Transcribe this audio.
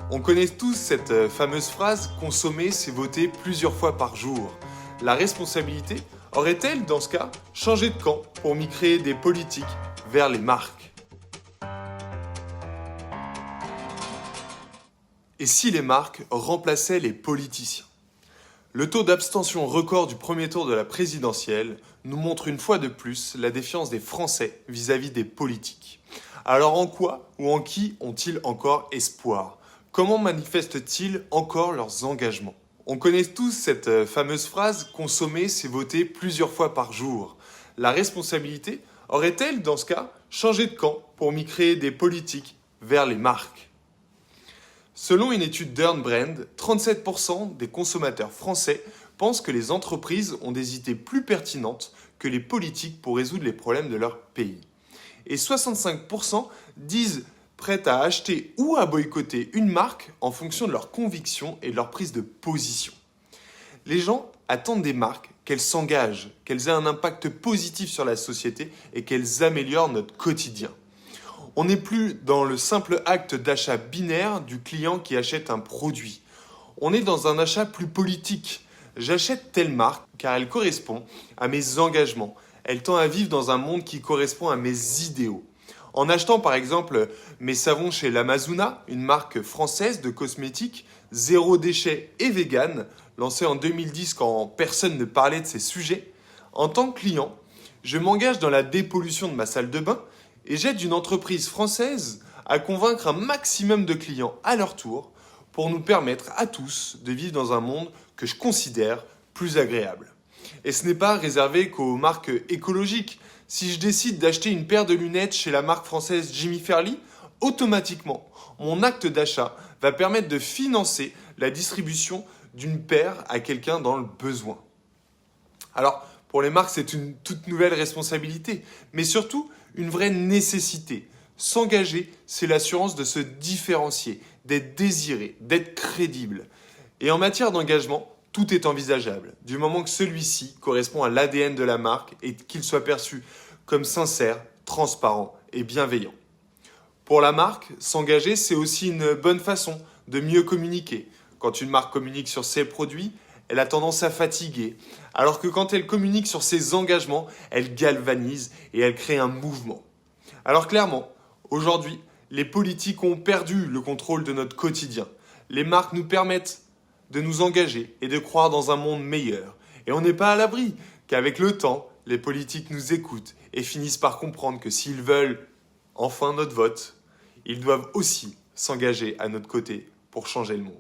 On connaît tous cette fameuse phrase « consommer, c'est voter plusieurs fois par jour ». La responsabilité aurait-elle, dans ce cas, changé de camp pour m'y créer des politiques vers les marques? Et si les marques remplaçaient les politiciens? Le taux d'abstention record du premier tour de la présidentielle nous montre une fois de plus la défiance des Français vis-à-vis des politiques. Alors en quoi ou en qui ont-ils encore espoir? Comment manifestent-ils encore leurs engagements? On connaît tous cette fameuse phrase « consommer, c'est voter plusieurs fois par jour ». La responsabilité aurait-elle, dans ce cas, changé de camp pour m'y créer des politiques vers les marques? Selon une étude d'Earn Brand, 37% des consommateurs français pensent que les entreprises ont des idées plus pertinentes que les politiques pour résoudre les problèmes de leur pays. Et 65% disent prêts à acheter ou à boycotter une marque en fonction de leurs convictions et de leur prise de position. Les gens attendent des marques qu'elles s'engagent, qu'elles aient un impact positif sur la société et qu'elles améliorent notre quotidien. On n'est plus dans le simple acte d'achat binaire du client qui achète un produit. On est dans un achat plus politique. J'achète telle marque car elle correspond à mes engagements. Elle tend à vivre dans un monde qui correspond à mes idéaux. En achetant par exemple mes savons chez l'Amazona, une marque française de cosmétiques, zéro déchet et vegan, lancée en 2010 quand personne ne parlait de ces sujets, en tant que client, je m'engage dans la dépollution de ma salle de bain et j'aide une entreprise française à convaincre un maximum de clients à leur tour pour nous permettre à tous de vivre dans un monde que je considère plus agréable. Et ce n'est pas réservé qu'aux marques écologiques. Si je décide d'acheter une paire de lunettes chez la marque française Jimmy Fairly, automatiquement, mon acte d'achat va permettre de financer la distribution d'une paire à quelqu'un dans le besoin. Alors, pour les marques, c'est une toute nouvelle responsabilité, mais surtout une vraie nécessité. S'engager, c'est l'assurance de se différencier, d'être désiré, d'être crédible. Et en matière d'engagement, tout est envisageable, du moment que celui-ci correspond à l'ADN de la marque et qu'il soit perçu comme sincère, transparent et bienveillant. Pour la marque, s'engager, c'est aussi une bonne façon de mieux communiquer. Quand une marque communique sur ses produits, elle a tendance à fatiguer, alors que quand elle communique sur ses engagements, elle galvanise et elle crée un mouvement. Alors clairement, aujourd'hui, les politiques ont perdu le contrôle de notre quotidien. Les marques nous permettent de nous engager et de croire dans un monde meilleur. Et on n'est pas à l'abri qu'avec le temps, les politiques nous écoutent et finissent par comprendre que s'ils veulent enfin notre vote, ils doivent aussi s'engager à notre côté pour changer le monde.